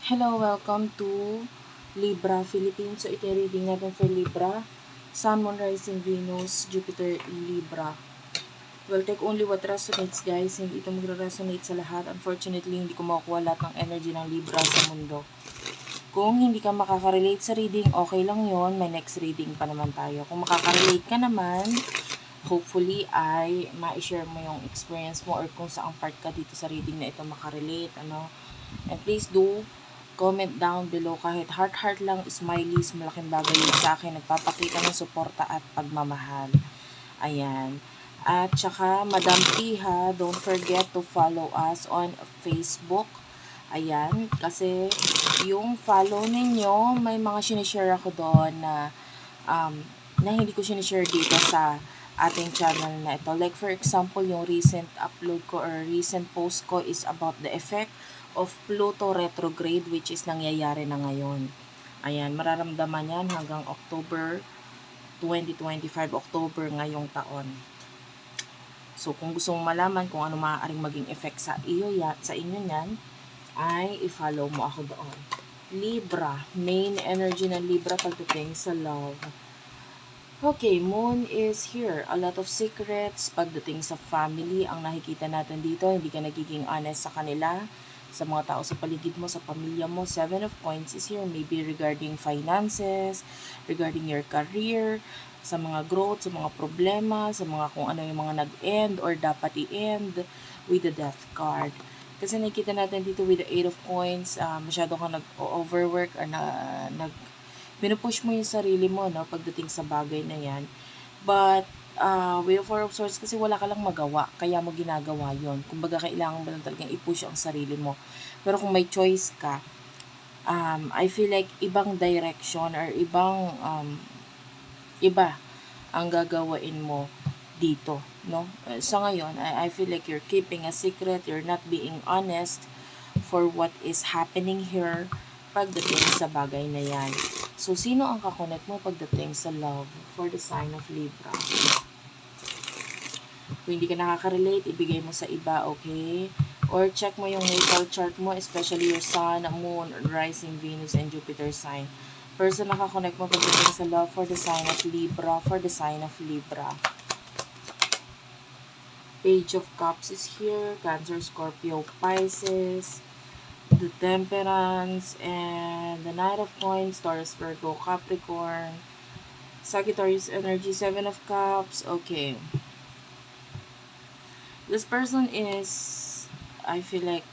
Hello, welcome to Libra Philippines. So, ito yung reading natin for Libra. Sun, Moon, Rising, Venus, Jupiter, Libra. Will take only what resonates, guys. Hindi ito magre-resonate sa lahat. Unfortunately, hindi ko makukuha lahat ng energy ng Libra sa mundo. Kung hindi ka makaka-relate sa reading, okay lang yon. May next reading pa naman tayo. Kung makaka-relate ka naman, hopefully ay ma-share mo yung experience mo or kung saang part ka dito sa reading na ito makarelate, ano. And please do comment down below kahit heart lang, smileys, malaking bagay yun sa akin. Nagpapakita ng suporta at pagmamahal. Ayan. At saka, Madam Piha, don't forget to follow us on Facebook. Ayan, kasi yung follow ninyo, may mga sinishare ako doon na hindi ko sinishare dito sa ating channel na ito. Like for example, yung recent upload ko or recent post ko is about the effect of Pluto retrograde, which is nangyayari na ngayon. Ayan, mararamdaman yan hanggang October 2025, October ngayong taon. So, kung gusto mong malaman kung ano maaaring maging effect sa inyo yan, ay i-follow mo ako doon. Libra, main energy ng Libra pagdating sa love. Okay, Moon is here. A lot of secrets pagdating sa family ang nakikita natin dito. Hindi ka nagiging honest sa kanila, sa mga tao sa paligid mo, sa pamilya mo. Seven of Coins is here. Maybe regarding finances, regarding your career, sa mga growth, sa mga problema, sa mga kung ano yung mga nag-end or dapat i-end with the Death card. Kasi nakikita natin dito with the Eight of Coins, masyado kang nag-overwork or pinupush mo yung sarili mo, no, pagdating sa bagay na yan. But, with the Four of Swords, kasi wala ka lang magawa, kaya mo ginagawa yon. Kumbaga, kailangan mo lang talagang i-push ang sarili mo. Pero kung may choice ka, I feel like ibang direction or iba ang gagawain mo dito, no? Sa ngayon, I feel like you're keeping a secret, you're not being honest for what is happening here pagdating sa bagay na yan. So, sino ang kakonect mo pagdating sa love for the sign of Libra? Kung hindi ka nakaka-relate, ibigay mo sa iba, okay? Or check mo yung natal chart mo, especially your Sun, Moon, Rising, Venus, and Jupiter sign. Person nakakonect mo pagdating sa love for the sign of Libra, for the sign of Libra. Page of Cups is here, Cancer, Scorpio, Pisces, the Temperance, and the Knight of Coins, Taurus, Virgo, Capricorn, Sagittarius energy, Seven of Cups. Okay. This person is, I feel like,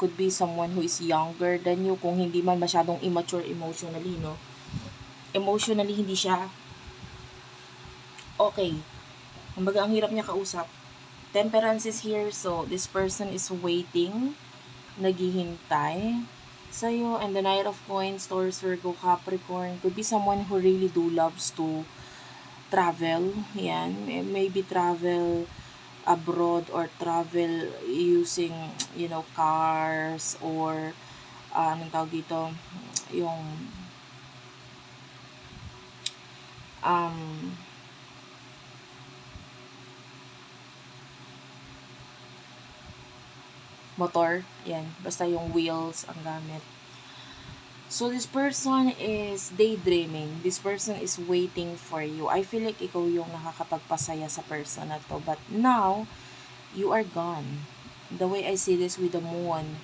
could be someone who is younger than you, kung hindi man masyadong immature emotionally, no? Emotionally, hindi siya okay. Kumbaga, ang hirap niya kausap. Temperance is here, so this person is waiting, naghihintay sa'yo. And the Knight of Coins, Taurus, Virgo, Capricorn, could be someone who really do loves to travel. Yan, maybe travel abroad or travel using, cars or anong tawag dito, yung um, motor. Yan, basta yung wheels ang gamit. So, this person is daydreaming. This person is waiting for you. I feel like ikaw yung nakakapagpasaya sa person na to. But now, you are gone. The way I see this with the moon,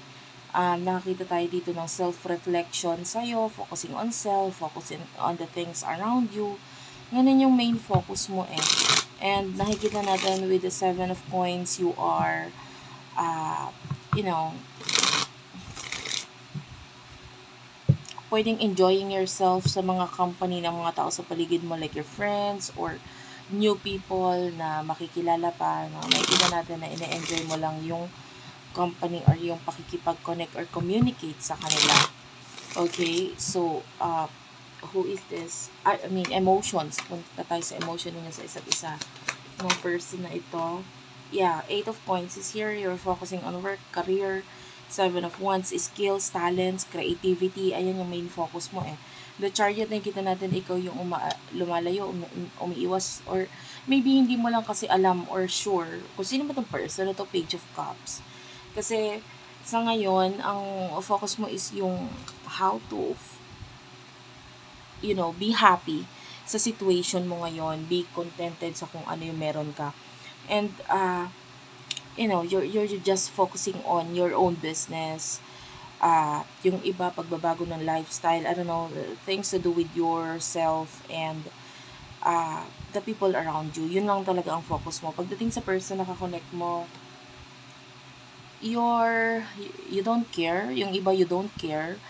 nakakita tayo dito ng self-reflection sa'yo, focusing on self, focusing on the things around you. Ganun yung main focus mo eh. And nakikita natin with the Seven of Coins, you are, pwedeng enjoying yourself sa mga company ng mga tao sa paligid mo, like your friends or new people na makikilala pa, no? Makikita natin na ine-enjoy mo lang yung company or yung pakikipag-connect or communicate sa kanila. Okay, so, who is this? I mean, emotions. Punta tayo sa emotion niya sa isa't isa. Ng person na ito. Yeah, Eight of Coins is here. You're focusing on work, career. Seven of Wands, skills, talents, creativity. Ayan yung main focus mo eh. The Chariot, nakikita natin ikaw yung lumalayo, umiiwas, or maybe hindi mo lang kasi alam or sure kung sino ba itong person, ito Page of Cups. Kasi Sa ngayon, ang focus mo is yung how to, be happy sa situation mo ngayon. Be contented sa kung ano yung meron ka. And, you're just focusing on your own business. Yung iba, pagbabago ng lifestyle, I don't know, things to do with yourself and the people around you. Yun lang talaga ang focus mo. Pagdating sa person na kakonect mo, you don't care. Yung iba, you don't care.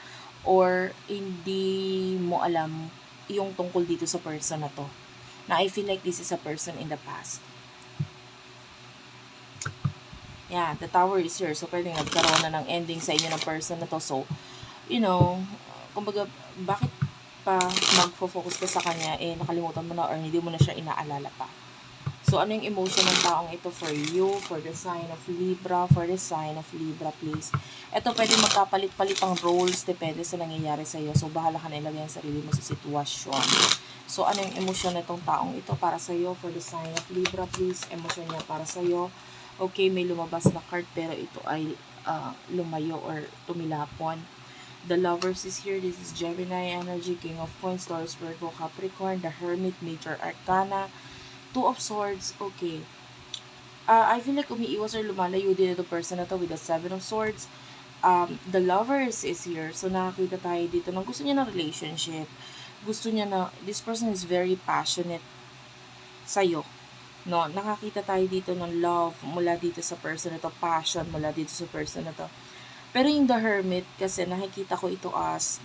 Or hindi mo alam yung tungkol dito sa person na to. Na I feel like this is a person in the past. Yeah, the tower is here. So, pwede nagkaroon na ng ending sa inyo ng person na to. So, kumbaga, bakit pa magfo-focus ka sa kanya, nakalimutan mo na or hindi mo na siya inaalala pa. So, ano yung emotion ng taong ito for you, for the sign of Libra, please. Ito, pwede magkapalit-palit ang roles, depende sa nangyayari sa'yo. So, bahala ka na ilagay ang sarili mo sa sitwasyon. So, ano yung emotion na itong taong ito para sa'yo, for the sign of Libra, please. Emotion niya para sa'yo. Okay, may lumabas na card, pero ito ay lumayo or tumilapon. The Lovers is here. This is Gemini energy, King of Coins, Taurus, Virgo, Capricorn, the Hermit, Major Arcana, Two of Swords. Okay. I feel like umiiwas or lumalayo din ito person na to with the Seven of Swords. The Lovers is here. So, nakakita tayo dito na gusto niya ng relationship. Gusto niya na, this person is very passionate sa'yo. No, nakakita tayo dito ng love mula dito sa person na to, passion mula dito sa person na to. Pero yung the Hermit, kasi nakikita ko ito as,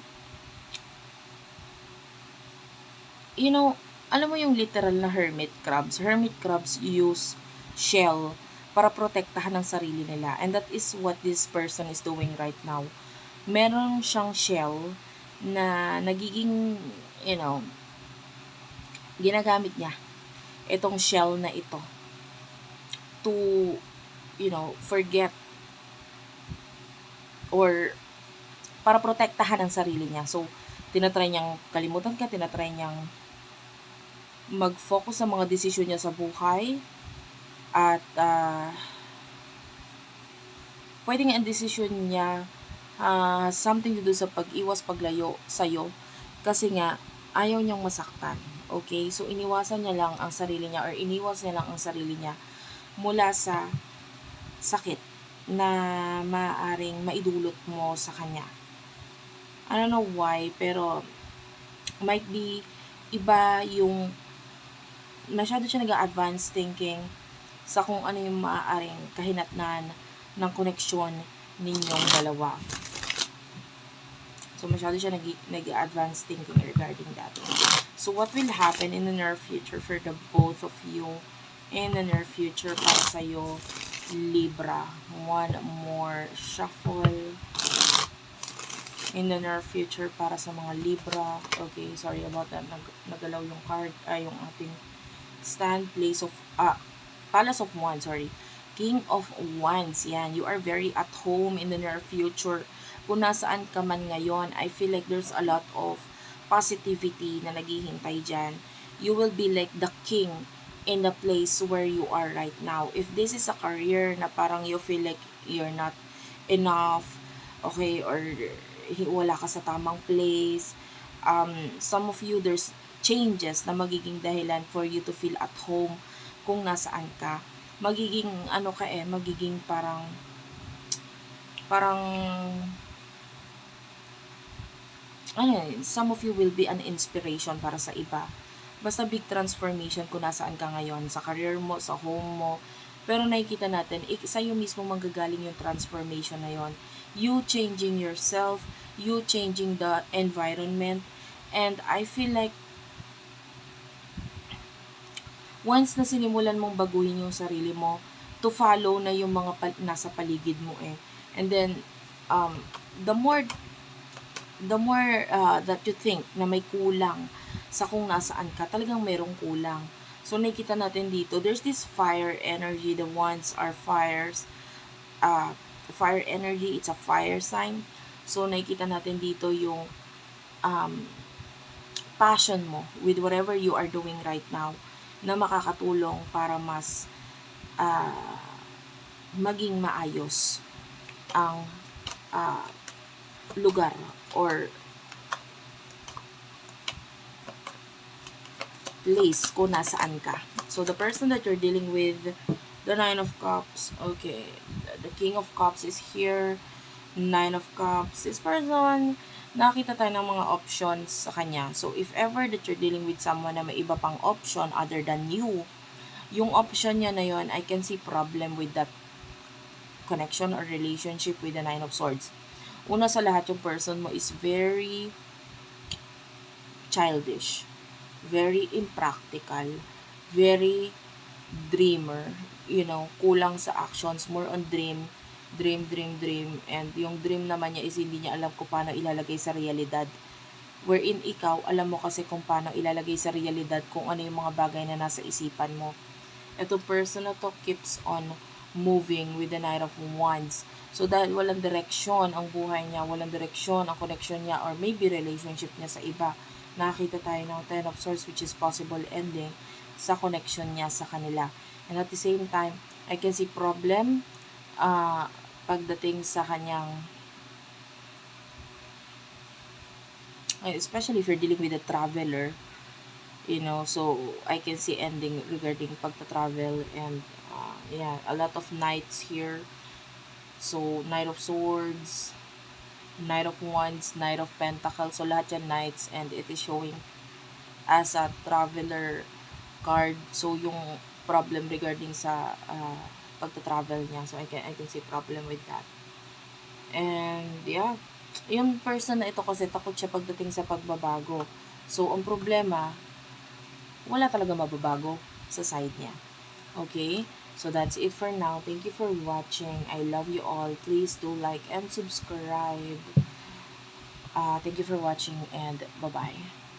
alam mo yung literal na hermit crabs. Hermit crabs use shell para protektahan ng sarili nila. And that is what this person is doing right now. Meron siyang shell na nagiging, ginagamit niya itong shell na ito to, forget or para protektahan ang sarili niya. So, tinatry niyang kalimutan ka, tinatry niyang mag-focus sa mga desisyon niya sa buhay at pwedeng ang desisyon niya something to do sa pag-iwas, paglayo sa'yo kasi nga ayaw niyang masaktan. Okay? So, iniwasan niya lang ang sarili niya or iniwas niya lang ang sarili niya mula sa sakit na maaaring maidulot mo sa kanya. I don't know why, pero might be iba yung masyado siya nag-advance thinking sa kung ano yung maaaring kahinatnan ng koneksyon ninyong dalawa. So, masyado siya nag-advance thinking regarding that. So, what will happen in the near future for the both of you in the near future para sa'yo, Libra? One more shuffle. In the near future para sa mga Libra. Okay, sorry about that. Nagalaw yung card, yung ating stand, Palace of Wands, King of Wands, yan. You are very at home in the near future. Kung nasaan ka man ngayon, I feel like there's a lot of positivity na naghihintay dyan. You will be like the king in the place where you are right now. If this is a career na parang you feel like you're not enough, okay, or wala ka sa tamang place, some of you, there's changes na magiging dahilan for you to feel at home kung nasaan ka. Magiging magiging parang some of you will be an inspiration para sa iba. Basta big transformation kung nasaan ka ngayon, sa career mo, sa home mo. Pero nakikita natin, sa'yo mismo manggagaling yung transformation na yon. You changing yourself, you changing the environment, and I feel like once na sinimulan mong baguhin yung sarili mo, to follow na yung mga nasa paligid mo And then, the more that you think na may kulang sa kung nasaan ka, talagang mayroong kulang. So, nakikita natin dito, there's this fire energy. The wands are fires. Fire energy, it's a fire sign. So, nakikita natin dito yung passion mo with whatever you are doing right now na makakatulong para mas maging maayos ang lugar or place kung nasaan ka. So, the person that you're dealing with, the Nine of Cups, okay, the King of Cups is here, Nine of Cups, this person, nakita tayo ng mga options sa kanya. So, if ever that you're dealing with someone na may iba pang option other than you, yung option niya na yon, I can see problem with that connection or relationship with the Nine of Swords. Una sa lahat, yung person mo is very childish, very impractical, very dreamer, kulang sa actions, more on dream, and yung dream naman niya is hindi niya alam kung paano ilalagay sa realidad. Wherein ikaw, alam mo kasi kung paano ilalagay sa realidad kung ano yung mga bagay na nasa isipan mo. Itong person na to keeps on moving with the Knight of Wands. So, dahil walang direksyon ang buhay niya, walang direksyon ang connection niya, or maybe relationship niya sa iba, nakita tayo ng Ten of Swords, which is possible ending sa connection niya sa kanila. And at the same time, I can see problem pagdating sa kanyang, especially if you're dealing with a traveler, so I can see ending regarding pagta-travel, and a lot of knights here. So, Knight of Swords, Knight of Wands, Knight of Pentacles, so lahat yan knights, and it is showing as a traveler card. So, yung problem regarding sa pagta-travel niya, so I can see problem with that. And yeah, yung person na ito kasi takot siya pagdating sa pagbabago. So, ang problema, wala talaga mababago sa side niya. Okay? So, that's it for now. Thank you for watching. I love you all. Please do like and subscribe. Thank you for watching, and bye-bye.